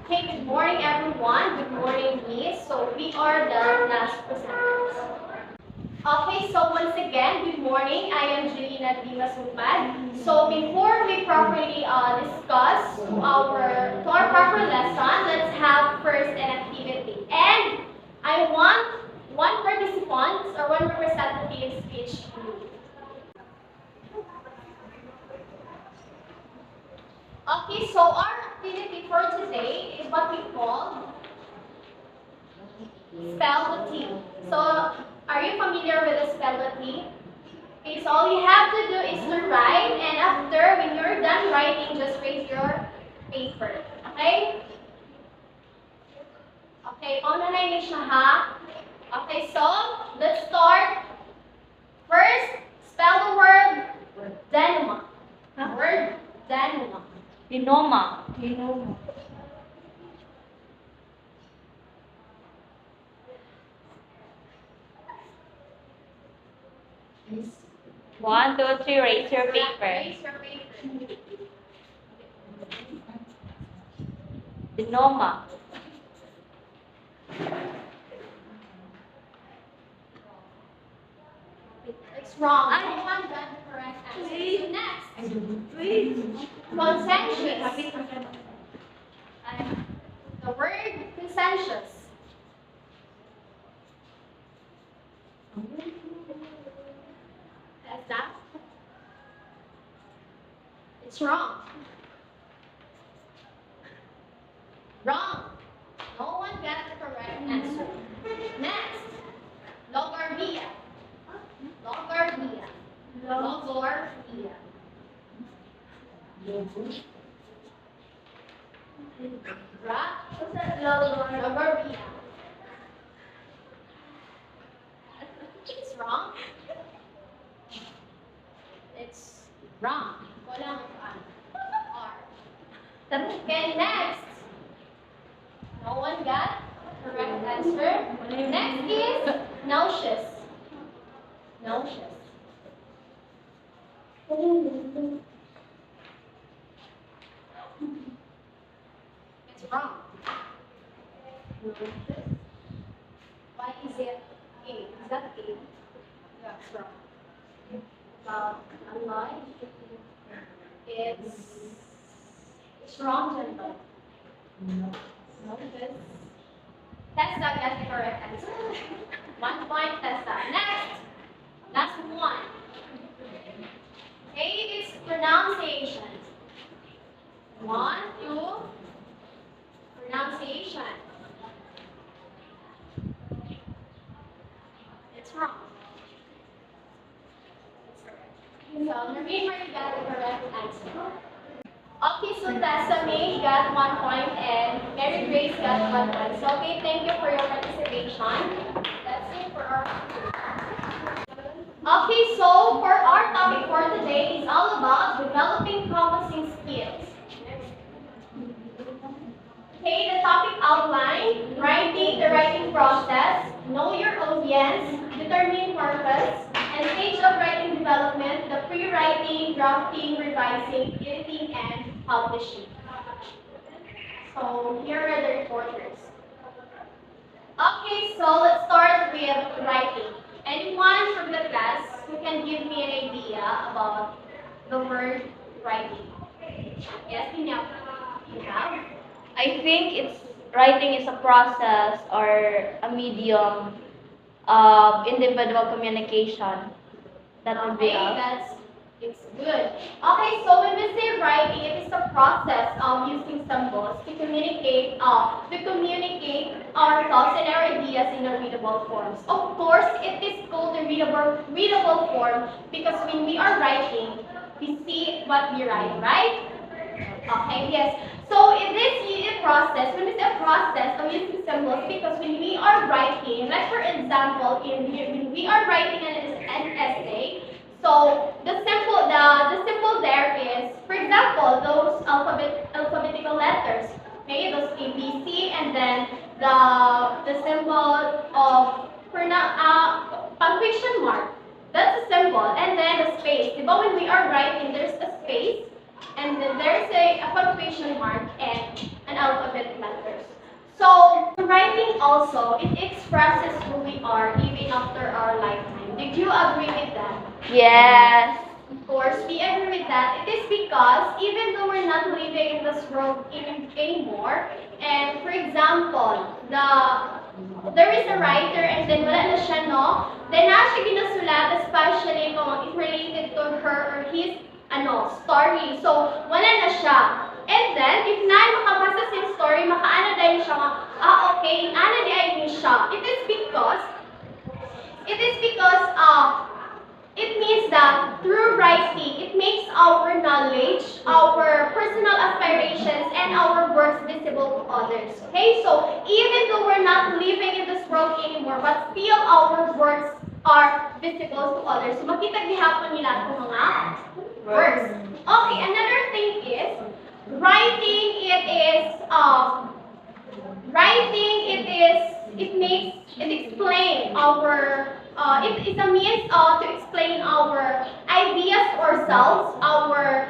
Hey, good morning everyone. Good morning, Miss. So we are the last presenters. Okay, so once again, good morning. I am Jolina Masumpad. So before we properly discuss to our proper lesson, let's have first an activity. And I want one participant or one representative speech. Okay, so our activity for today is what we call spell the T. So, are you familiar with the spell the T? Okay, so all you have to do is to write, and after, when you're done writing, just raise your paper. Okay? Okay, online siya ha. Okay, so, let's start. First, spell the word denoma. Word denoma. Denoma. Denoma. One, two, three, raise your paper. Raise your paper. Denoma. It's wrong. No one got the correct answer. So next. Conscientious. The word conscientious. That's that. It's wrong. Wrong. No one got the correct answer. Next. Logorrhea. Logorrhea. Logorrhea. Logorrhea. It's wrong. It's wrong. Walang R. Okay, next. No one got correct answer. Next is nauseous. Nauseous. It's wrong. Why is it A? Is that A? Yeah, it's wrong. Alive. It's wrong, gentlemen. No. No, because Tessa got the correct answer. 1 point, Tessa. Next. Last one. A is pronunciation. 1, 2. Pronunciation. It's wrong. It's correct. So, Normia got the correct answer. Okay, so Tessa May got 1 point and Mary Grace got 1 point. So, okay, thank you for your participation. That's it for our. Okay, so for our topic for today is all about developing conversing skills. Okay, the topic outline, writing, the writing process, know your audience, determine purpose, and stage of writing development, the pre-writing, drafting, revising, editing, and publishing. So here are the reporters. Okay, so let's start with writing. Anyone from the class who can give me an idea about the word writing? Yes, Daniella, you have? I think writing is a process or a medium of individual communication. That would be Okay, it's good. Okay, so when we say writing, it is the process of using symbols to communicate our thoughts and our ideas in a readable forms. Of course, it is called a readable form because when we are writing, we see what we write, right? Okay, yes. So in this process, when we say a process of using symbols, because when we are writing, like for example, when we are writing an essay, so the symbol there is, for example, those alphabetical letters, okay, those ABC, and then the symbol of punctuation mark. That's a symbol, and then the space. But when we are writing, there's a space, and then there's a punctuation mark and an alphabet letter. So, writing also, it expresses who we are even after our lifetime. Did you agree with that? Yes. Of course, we agree with that. It is because even though we're not living in this world anymore, and for example, there is a writer and then wala na siya, no? Then na siya ginasulat, especially kung it's related to her or his story. So, wala na siya. And then, if na makabasa sa story, makaana dahil siya nga, okay, ana di ay ni siya. It means that through writing, it makes our knowledge, our personal aspirations, and our works visible to others. Okay, so even though we're not living in this world anymore, but still our works are visible to others. So makita gihapon nila itong mga works. Okay, another thing is, writing, it explains our, it is a means to explain our ideas to ourselves, our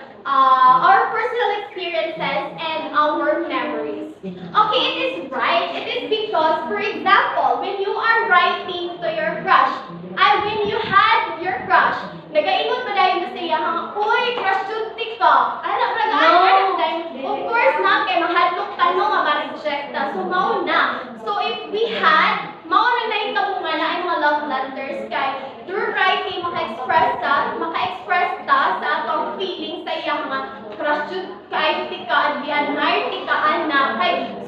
personal experiences, and our memories. Okay, it is right. It is because, for example, when you are writing to your crush, when you had your crush, nagaingon pa dahil na siya, uy, crush Judy ka. Of course not, kay mahadlok tanong nga ma-rejecta. So, mao na. So, if we had, mao na nahitabo nga na ay mga love letters kay through writing, maka-express ta sa atong feelings sa iyang mga crush Judy ka, tika, admired tika, anak.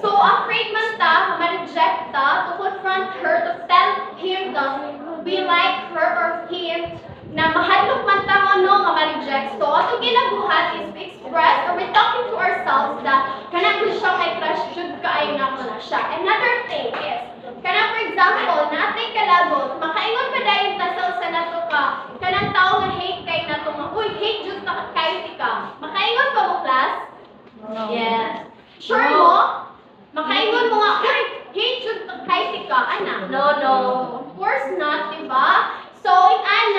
So, afraid man ta, ma-reject ta, to confront her, to tell him that we like her or him, na mahadlok man ta nga ma-reject. So, ato ginabuhat is we express or we're talking to ourselves that kanang siya kay crush Judy ka ay na siya. Another thing is, kanang for example, natay kalagot, makaingon pa dahil ta sa nato ka, kanang tao nga hate kay nato nga, uy, hate Judy ka kay tika. Makaingon pa mo, class? Yes. Sure mo? Makaingon mo nga, uy, hate Judy ka kay tika, anak. No. Of course not, diba? So, ang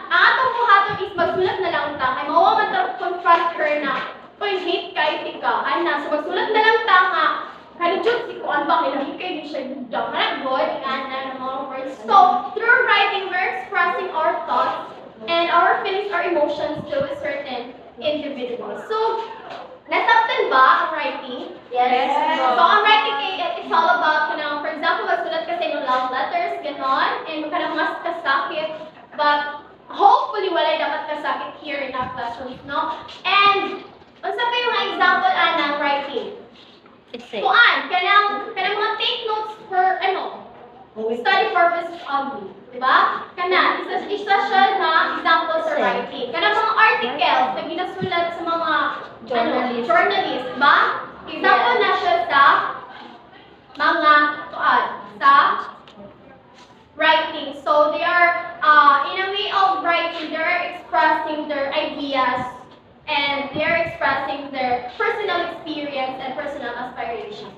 atong buhaton is magsulat na lang ta. Kay mawa man ta confront her na, uy, hate kay tika, ana. So, magsulat na lang ta nga, kanijot si Kuan ba, kailangan kayo din siya dudang. Kana good, ana, ng mga words. So, through writing, we're expressing our thoughts and our feelings, our emotions to a certain individual. So, nasabtan ba ang writing? Yes. So, ang writing, it's all about, for example, magsulat kasi ng love letters, ganon, and kanang mas kasakit, but hopefully, walay dapat kasakit here in our classrooms, no? And, unsa pa yung mga example, ng writing? It's safe. Kuan, kanang mga take notes for, study purposes only. Diba? Isa siya na example sa writing. Kanang mga articles na ginasulat sa mga journalist, diba? Example na siya sa mga sa writing. So they are, in a way of writing, they're expressing their ideas and they're expressing their personal experience and personal aspirations.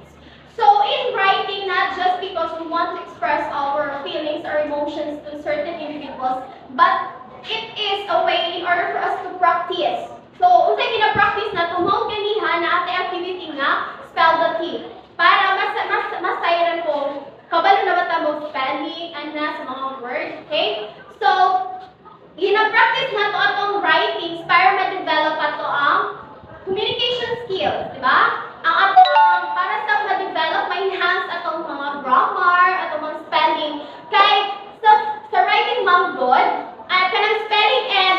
So in writing, not just because we want to express our feelings or emotions to certain individuals, but it is a way in order for us to practice. So, unsay gina-practice na mao ganiha na ate activity nga spell the T. Para masayran ko kabalo na bata mo spelling ana sa mga words, okay? So, gina-practice na to atong writings para ma-develop ato ang communication skills, di ba? Ang atong para sa ma-develop, ma-enhance atong mga grammar, atong mga spelling. Kay sa writing good, kanang spelling and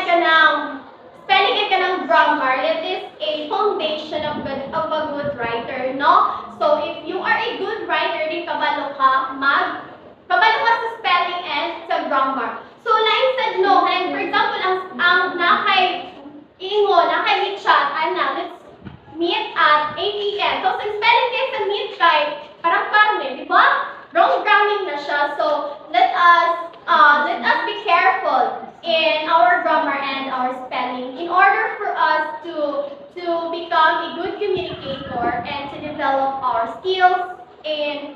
kanang grammar, it is a foundation of a good writer, no? So if you are a good writer, di kabalo ka sa spelling and sa grammar. So instead no, and for example, ang nakay meet chat, let's meet at 8 p.m. So sa spelling test sa meet kay parang di ba? Wrong gramming na siya. So let us be careful in our grammar and our spelling in order for us to become a good communicator and to develop our skills in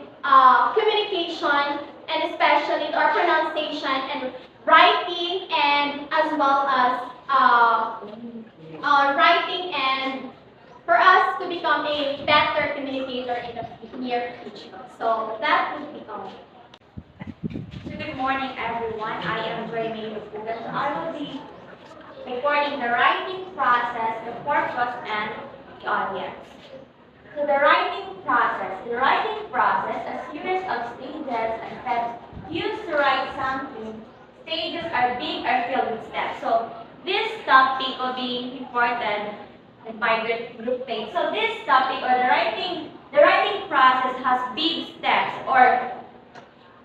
communication and especially our pronunciation and writing and as well as writing and for us to become a better communicator in the near future. So that would be all. So good morning, everyone. I am Mae Lupogan. So I will be recording the writing process, the purpose, and the audience. So the writing process. The writing process, a series of stages and steps used to write something. Stages are big or filled with steps. So this topic will be important in my group page. So this topic or the writing process has big steps, or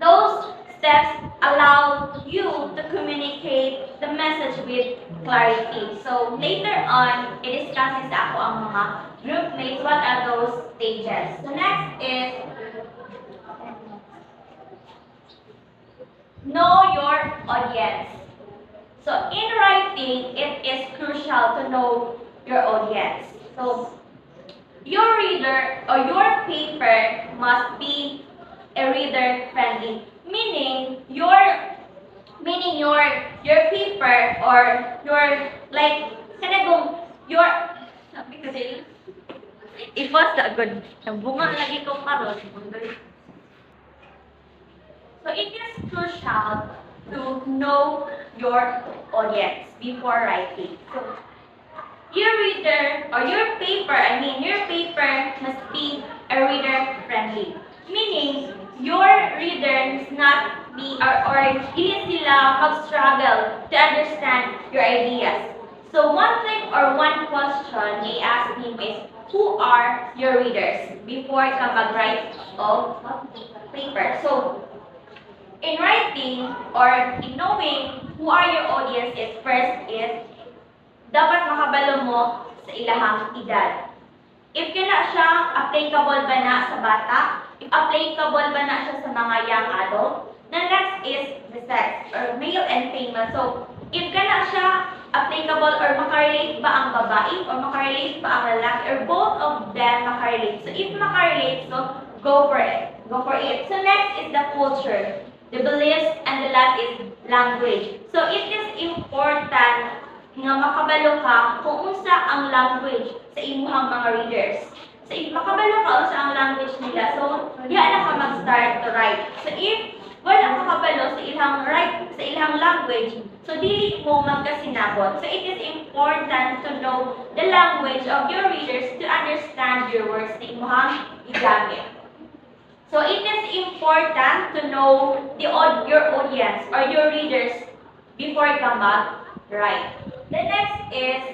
those steps allow you to communicate the message with clarity. So later on, i-discusses ako ang mga group mates, what are those stages. So next is know your audience. So in writing, it is crucial to know your audience. So your reader or your paper must be a reader friendly, meaning your paper or your like kanagong your sabi ko din i-post na agad bunga lagi ko karon. So it is crucial to know your audience before writing. So your reader or your paper must be a reader friendly, meaning your reader must not be or hindi sila mag-struggle to understand your ideas. So one thing or one question they ask me is, who are your readers before ka mag-write of paper? So in writing or in knowing who are your audience is first is dapat makabalo mo sa ilahang edad. If kana siya applicable ba na sa bata, if applicable ba na siya sa mga young adult, the next is the sex or male and female. So if kana siya applicable or makarelate ba ang babae or makarelate ba ang lalaki or both of them makarelate. So if makarelate, so go for it. Go for it. So next is the culture, the beliefs, and the last is language. So it is important nga makabalo ka kung unsa ang language sa imuhang mga readers. So if makabalo ka unsa ang language nila, so diha na ka mag-start to write. So if wala ka kabalo sa ilang language, so dili mo magkasinabot. So it is important to know the language of your readers to understand your words na imuhang igamit. So it is important to know your audience or your readers before ka mag-write. The next is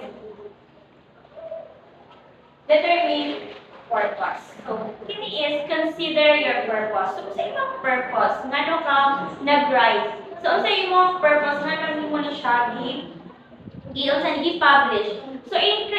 determine purpose. So, kini is consider your purpose. So, sa imong purpose, ngano ka nag-write. So, sa imong purpose, ngano mo ni siya i-publish. So, in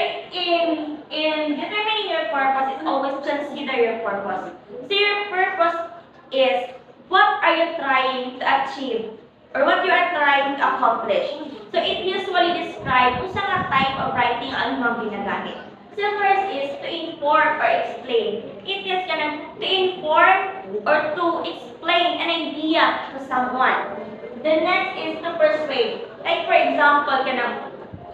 determining your purpose, it's always consider your purpose. So, your purpose is what are you trying to achieve or what you are trying to accomplish. So, it usually describes kung saan type of writing ang imong ginagamit. So, first is to inform or explain. It is to inform or to explain an idea to someone. The next is to persuade. Like, for example,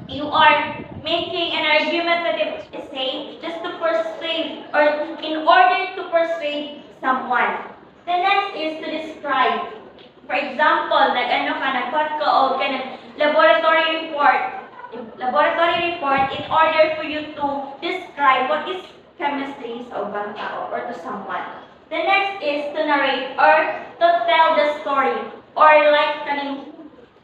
you are making an argumentative essay just to persuade or in order to persuade someone. The next is to describe. For example, nagkuhat ka o laboratory report. Laboratory report in order for you to describe what is chemistry sa ubang tao or to someone. The next is to narrate or to tell the story or like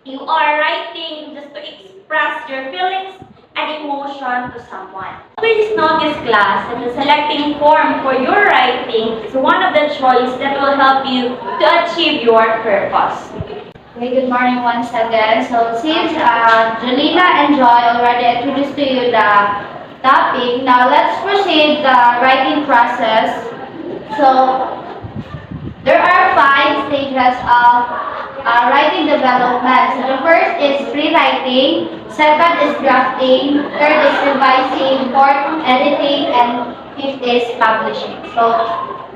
you are writing just to express your feelings and emotion to someone. Please notice, class, that the selecting form for your writing is one of the choices that will help you to achieve your purpose. Okay, good morning once again. So since Jolina and Joy already introduced to you the topic, now let's proceed the writing process. So there are 5 stages of writing development. So the first is pre-writing, second is drafting, third is revising, fourth editing, and fifth is publishing. So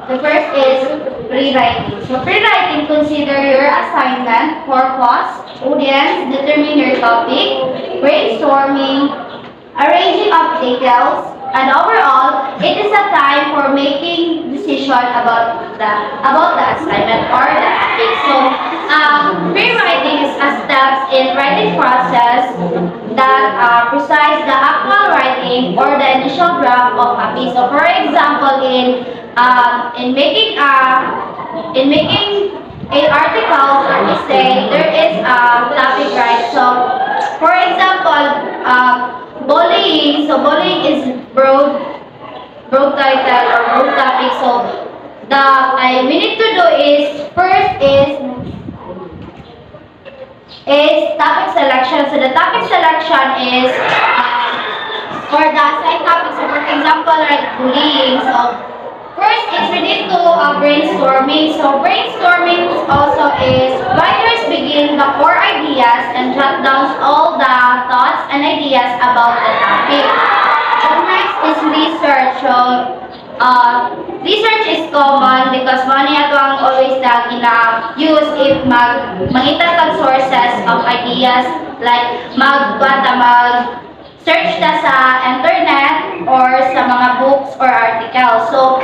the first is pre-writing. So pre-writing, consider your assignment, purpose, audience, determine your topic, brainstorming, arranging of details, and overall, it is for making decision about the assignment or the topic. So, pre-writing is a step in writing process that precise the actual writing or the initial draft of a piece. So, for example, in making a article or essay, there is a topic, right? So, for example, bullying. So, bullying is broad title or broad topic. So, we need to do is first is topic selection. So, the topic selection is for the assigned topic. So, for example, like bullying. So, first, it's related to brainstorming. So, brainstorming also is writers begin the core ideas and jot down all the thoughts and ideas about the topic. So, next is research. So, research is common because money ato ang always na gina-use if mangita tag sources of ideas like mag-search ta sa internet or sa mga books or articles. So,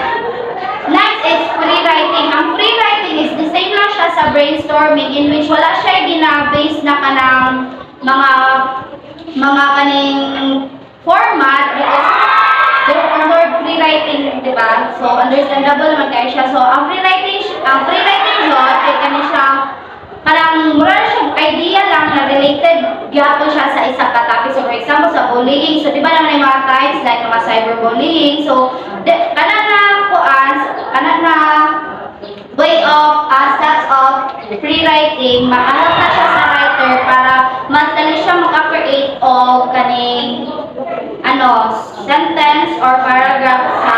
next is free writing. Ang free writing is the same lang siya sa brainstorming in which wala siya gina-base na kanang mga kaning format because ang word free writing, di ba? So, understandable naman kayo siya. So, ang free writing job, ay kani siya parang mura na siyang idea lang na related gyapon siya sa isang topic. So, for example, sa bullying. So, di ba naman yung mga types like mga cyberbullying. So, kanan na way of steps of free writing, makahanap na siya sa writer para madali siya maka-create o kaning sentence or paragraph sa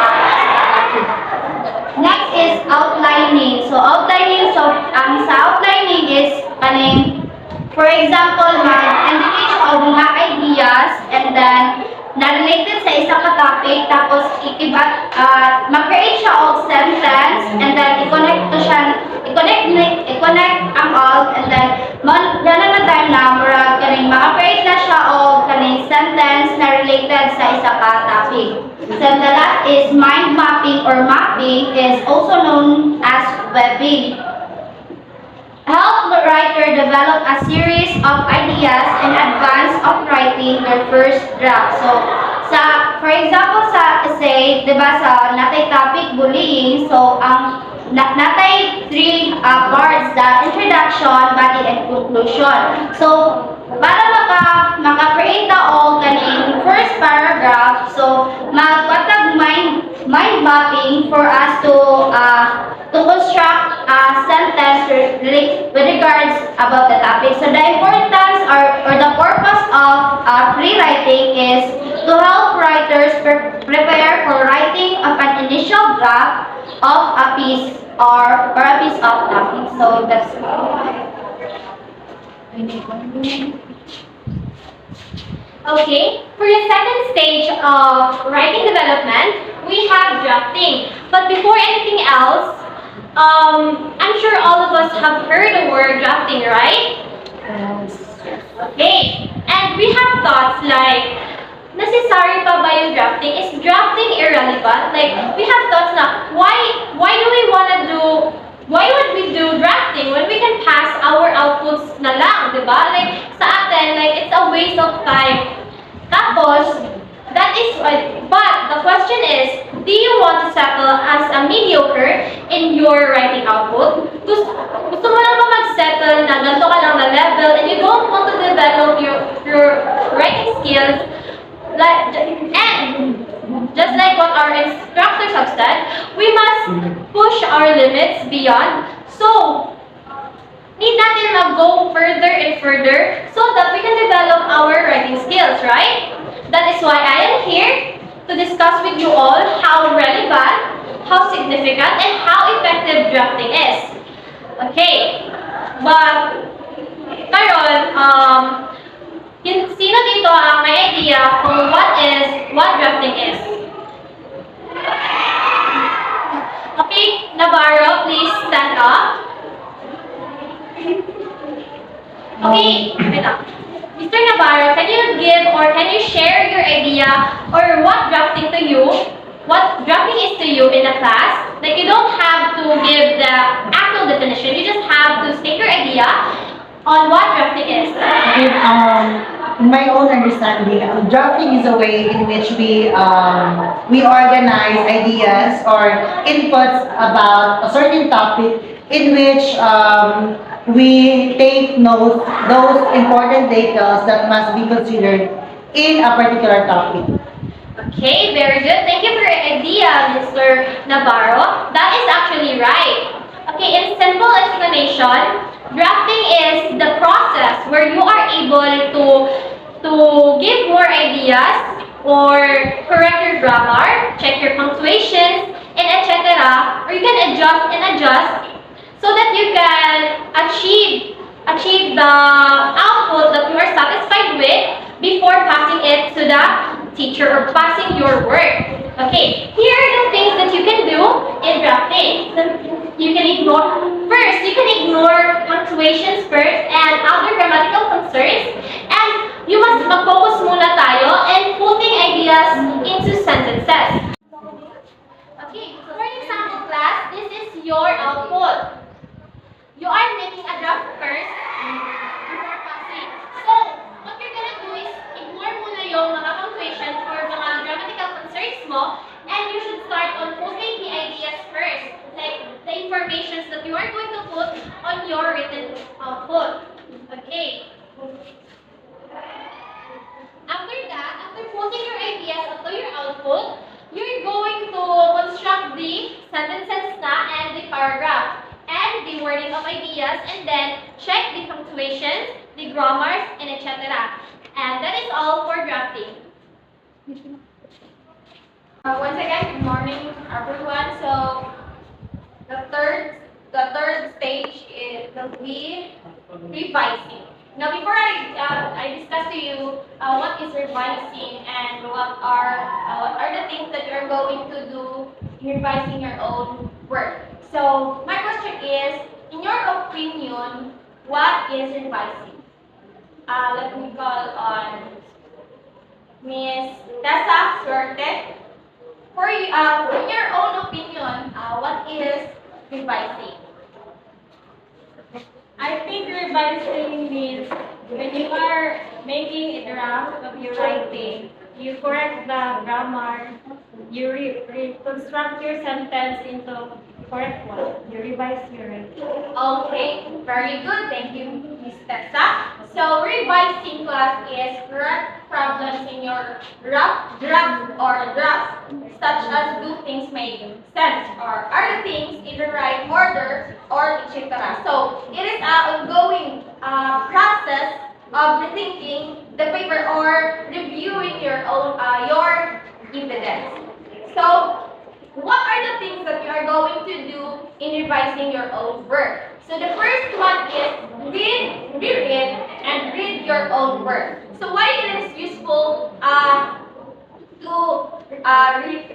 next is outlining. So, outlining, sa outlining is for example, mag-engage of mga ideas and then na-related sa isang topic, tapos mag-create siya of sentence and then i-connect ang all and then dyan na time na maka-create na siya of kaning sentence na related sa isang topic. So the last is mind mapping or mapping is also known as webbing. Help the writer develop a series of ideas in advance of writing their first draft. So, for example, sa essay, di ba, sa natay topic, bullying, so, natay three parts, the introduction, body, and conclusion. So, para maka-create o kaning first paragraph, so, magpatag mind mapping for us to construct a sentence with regards about the topic. So the importance or the purpose of rewriting is to help writers prepare for writing of an initial draft of a piece or a piece of topic. So that's Okay, for the second stage of writing development, we have drafting. But before anything else, I'm sure all of us have heard the word drafting, right? Okay, and we have thoughts like, necessary pa ba yung drafting? Is drafting irrelevant? Like, we have thoughts na, why would we do drafting when we can pass our outputs na lang, di ba? Like, sa atin, like, it's a waste of time. Tapos, but the question is, do you want to settle as a mediocre in your writing output? Gusto mo lang ba mag-settle na ganito ka lang na level and you don't want to develop your writing skills? And just like what our instructors have said, we must push our limits beyond. So, need natin mag-go further and further so that we can develop our writing skills, right? That is why I am here to discuss with you all how relevant, how significant, and how effective drafting is. Okay, but karon, sino dito ang may idea kung what drafting is? Okay, Navarro, please stand up. Okay, wait up. Mr. Navarro, can you give or can you share your idea or what drafting to you what drafting is to you in the class. Like, you don't have to give the actual definition. You just have to state your idea on what drafting is. In my own understanding, drafting is a way in which we organize ideas or inputs about a certain topic in which we take note those important details that must be considered in a particular topic. Okay, very good. Thank you for your idea, Mr. Navarro. That is actually right. Okay, in simple explanation, drafting is the process where you are able to give more ideas or correct your grammar, check your punctuations, and etc. Or you can adjust so that you can achieve the output that you are satisfied with before passing it to the teacher or passing your work. Okay, here are the things that you can do in drafting. You can ignore punctuations first and other grammatical concerns, and you must mag-focus muna tayo and putting ideas into sentences. Okay, so for example class, this is your output. You are making a draft first before passing. So, what you're gonna do is ignore muna yung mga punctuations or mga grammatical concerns mo, and you should start on putting the ideas first, like the informations that you are going to put on your written output. Okay. After that, after putting your ideas onto your output, you're going to construct the sentences na and the paragraph and the wording of ideas, and then check the punctuations, the grammars, and etc. And that is all for drafting. Once again, good morning, everyone. So the third stage is the revising. Now, before I discuss to you what is revising and what are the things that you are going to do in revising your own work. So, my question is, in your opinion, what is revising? Let me call on Miss Tessa Suerte. In your own opinion, what is revising? I think revising means when you are making a draft of your writing, you correct the grammar, you reconstruct your sentence into correct one. You revise your writing. Okay, very good. Thank you, Miss Tessa. So, revising class is correct problems in your draft or drafts, such as do things make sense or are the things in the right order or etc. So, it is an ongoing process of rethinking the paper or reviewing your own your evidence. So, what are the things that you are going to do in revising your own work? So the first one is reread, and read your own work. So why it is useful to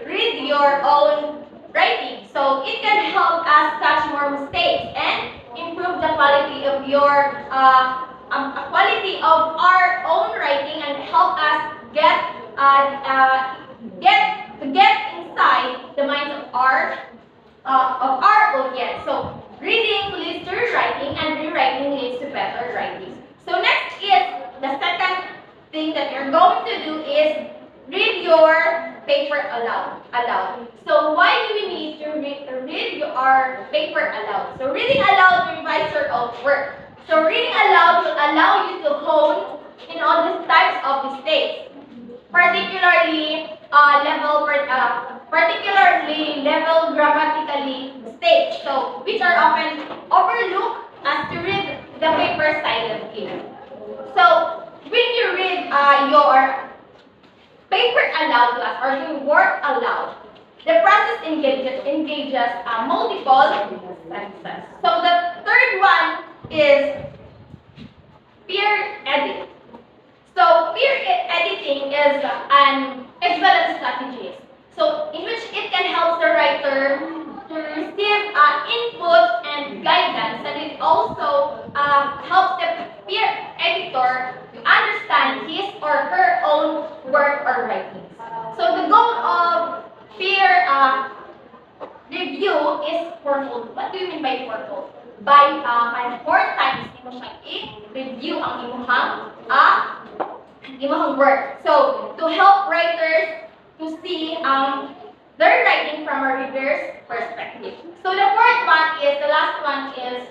read your own writing? So it can help us catch more mistakes and improve the quality of your quality of our own writing and help us get inside the minds of our audience. So reading leads to rewriting, and rewriting leads to better writing. So next is the second thing that you're going to do is read your paper aloud. So why do we need to read our paper aloud? So reading aloud will revise your own work. So reading aloud will allow you to hone in all these types of mistakes, particularly level grammatically mistakes, so which are often overlooked as to read the paper silently. So when you read your paper aloud class or you work aloud, the process engages multiple senses. So the third one is peer edit. So peer editing is an excellent strategy. So in which it can help the writer to receive input and guidance, and it also helps the peer editor to understand his or her own work or writings. So the goal of peer review is fourfold. What do you mean by fourfold? By kind of 4 times mo siya i-review ang imuhang work. So, to help writers to see their writing from a reader's perspective. So, the last one is,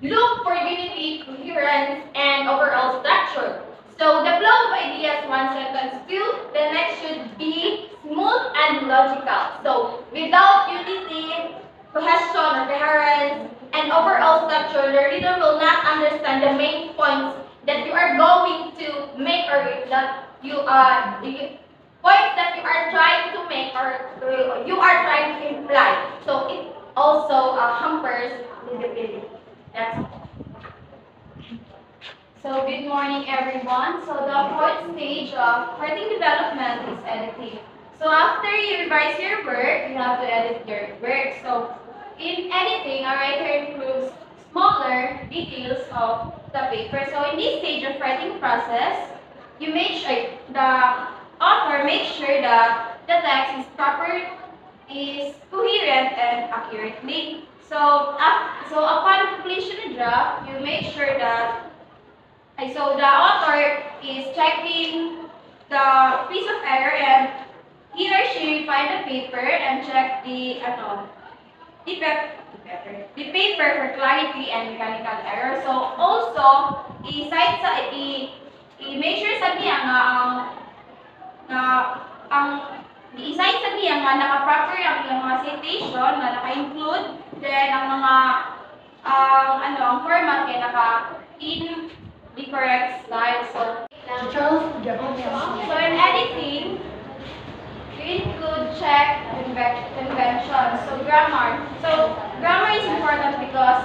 look for unity, coherence, and overall structure. So, the flow of ideas, one sentence, two, the next should be smooth and logical. So, without unity, cohesion or coherence, and overall structure, the reader will not understand the main points that you are going to make, or that the points that you are trying to make, or you are trying to imply. So, it also hampers readability. That's all. So, good morning everyone. So, the fourth stage of writing development is editing. So, after you revise your work, you have to edit your work. So, in editing, a writer improves smaller details of the paper. So, in this stage of writing process, you make sure, the author makes sure that the text is coherent and accurately. So, upon completion of draft, you make sure that so the author is checking the piece of error, and he or she refine the paper and check the paper for clarity and mechanical error. So also i-make sure sa niya i-cite sa niya nga naka-proper ang iyang mga citation na naka-include, then ang mga ang format kay in the correct style. So in editing, you include check convention. So grammar. So grammar is important because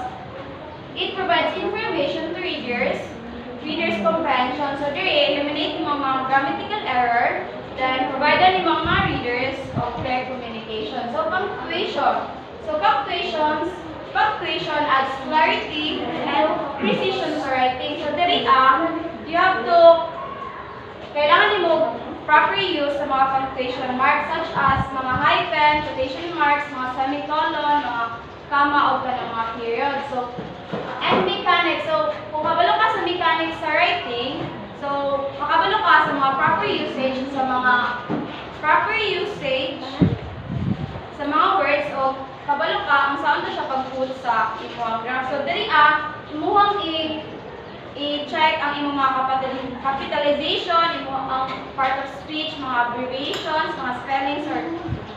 it provides information to readers comprehension. So there eliminate mga grammatical error, then provide the mga readers of clear communication. So punctuation. So punctuation adds clarity and precision to writing. So diri you have to kailangan mo proper use sa mga punctuation marks such as mga hyphen, quotation marks, mga semicolon, mga comma o mga period. So and mechanics. So kung kabalo ka sa mechanics sa writing, so makabalo ka sa mga proper usage sa mga words, o kabalo ka ang saan na siya pag-put sa imong graph. So diri imuhang i-check ang imong mga capitalization, imong ang part of speech, mga abbreviations, mga spellings, or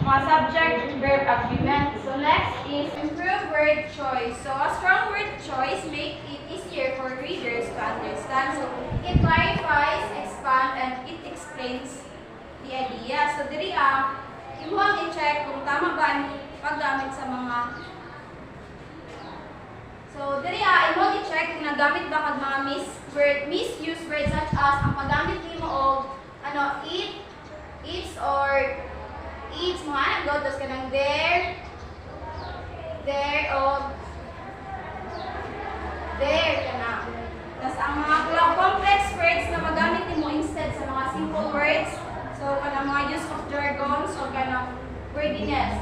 mga subject-verb agreement. So next is improve word choice. So a strong word choice make it easier for readers to understand. So it clarifies, expand, and it explains the idea. So diri imuhang i-check kung tama ba ang paggamit sa mga. So diri imuhang i-check kung nagamit ba kag mga misuse words such as ang paggamit nimo og it, its, or its, mga anagod, tapos kanang there, o there ka na. Tapos ang mga complex words na magamit nimo instead sa mga simple words, so kanang mga use of jargons o kanang wordiness.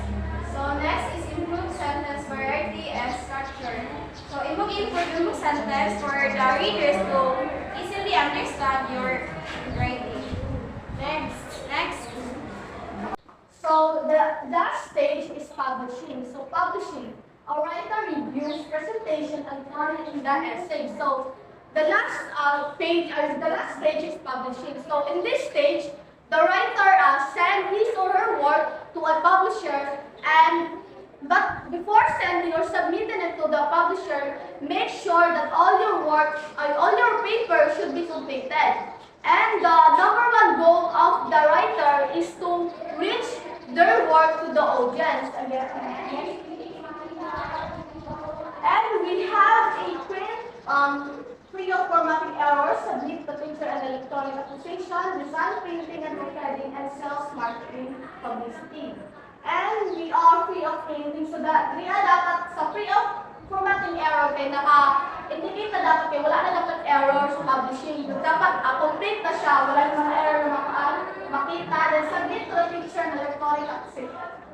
So next is improve sentence variety and structure. So improve yung sentence for the readers to easily understand your writing. Next. So the last stage is publishing. So publishing, a writer reviews presentation and turning the essay. So the last stage is publishing. So in this stage, the writer sends his or her work to a publisher, but before sending or submitting it to the publisher, make sure that all your paper should be completed. And the number one goal of the writer is to reach their work to the audience. And we have a free of formatting errors, submit the picture and electronic application, design, printing and recording, and sales, marketing, publicity. And we are free of printing, so that we are dapat sa free of formatting error kay naka-indicate na dapat kay wala na dapat error sa publishing. Dapat complete na siya, wala na mga error na makita, then submit to the picture and electronic application.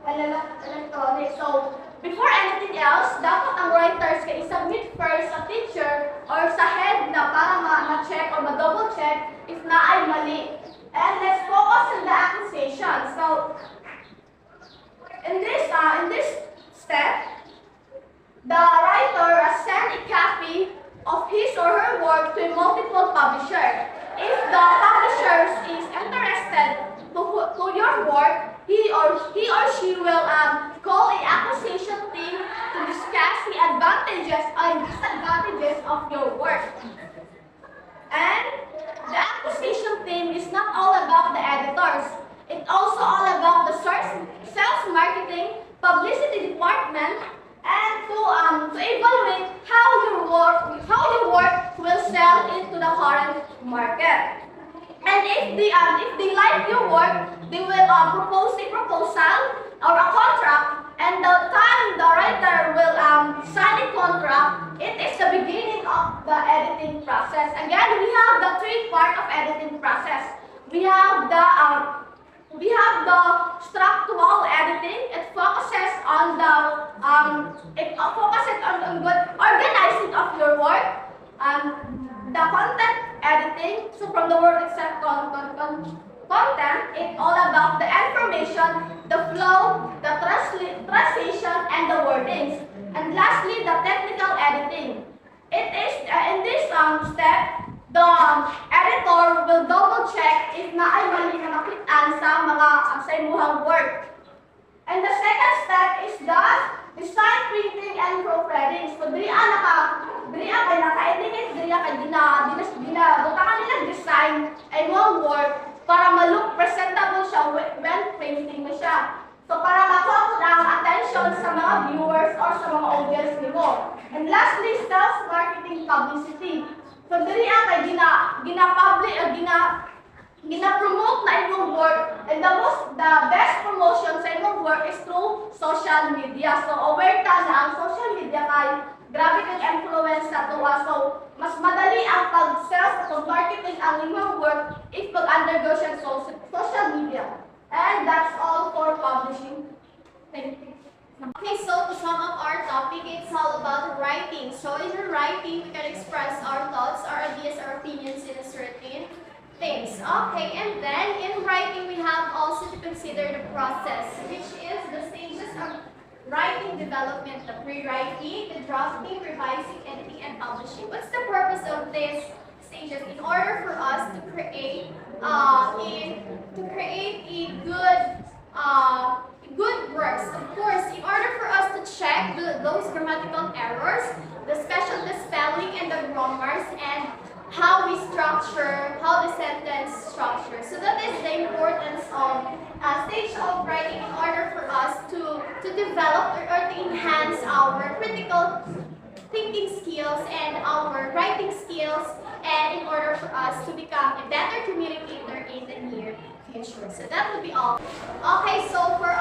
electronic. So, before anything else, dapat ang writers kay i-submit first sa teacher or sa head na para ma-check or ma-double check if na ay mali. And let's focus on the accusation. So, in this step, the writer sent a copy of his or her work to a multiple publisher. If the publisher is interested to your work, he or she will call a acquisition team to discuss the advantages and disadvantages of your work. And the acquisition team is not all about the editors. It's also all about the sales marketing, publicity department, and to evaluate how your work will sell into the current market. And if they like your work, they will propose a proposal or a contract. And the time the writer will sign a contract, it is the beginning of the editing process. Again, we have the three part of editing process. We have the structural editing. It focuses on good organizing of your work. The content editing. So from the word itself, content, it's all about the information, the flow, the translation, and the wordings. And lastly, the technical editing. It is in this step, the editor will double check if na ay mali na makitaan sa imuhang work. And the second step is the design, printing, and proofreading. So diri kay naka-edit, diri kay buta kanila design ay imuhang work para ma-look presentable siya when printing na siya. So para ma-focus ang attention sa mga viewers or sa mga audience nimo. And lastly, sales marketing publicity. So diri kay gina-promote na imong work, and the best promotion sa imong work is through social media. So aware ta na ang social media kay grabe kang influence sa tuwa. So mas madali ang pag-sales at marketing ang imong work if mag-undergo siya sa social media. And that's all for publishing. Thank you. Okay, so to sum up our topic, it's all about writing. So in writing, we can express our thoughts, our ideas, our opinions in a certain things. Okay, and then in writing, we have also to consider the process, which is the stages of writing development, the pre-writing, the drafting, revising, editing, and publishing. What's the purpose of these stages? In order for us to create good works. Of course, in order for us to check those grammatical errors, the spelling and the grammars, and how we structure, how the sentence structure. So that is the importance of stage of writing in order for us to develop or to enhance our critical thinking skills and our writing skills, and in order for us to become a better communicator in the near future. So that would be all. Okay, so for